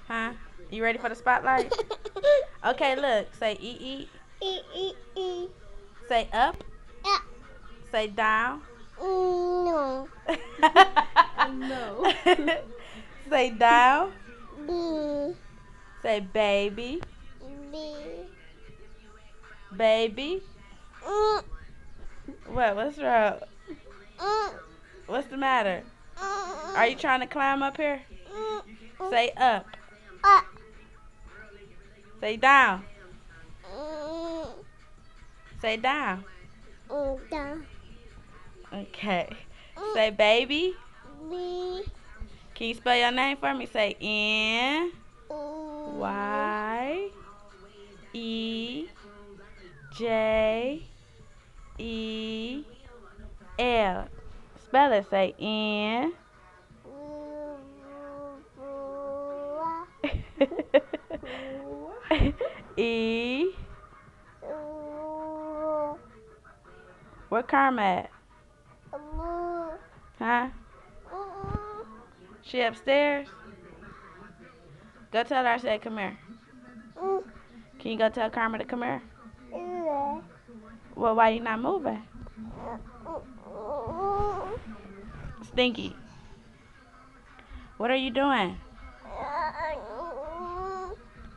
Huh? You ready for the spotlight? Okay, look. Say eat. E. Say up. Yeah. Say down. No. No. Say down. B. Say baby. B. Baby. Mm. What's wrong? Mm. What's the matter? Are you trying to climb up here? Mm. Say up. Up. Say down. Mm. Say down. Down. Okay. Say baby. B. Can you spell your name for me? Say N Mm. Y E J E L. Spell it. Say N E. Where Karma at? Huh? She upstairs? Go tell her I said come here. Can you go tell Karma to come here? Well, why you not moving? Stinky. What are you doing?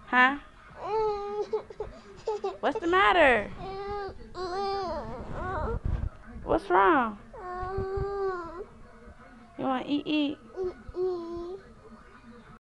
Huh? What's the matter? What's wrong? You want to eat?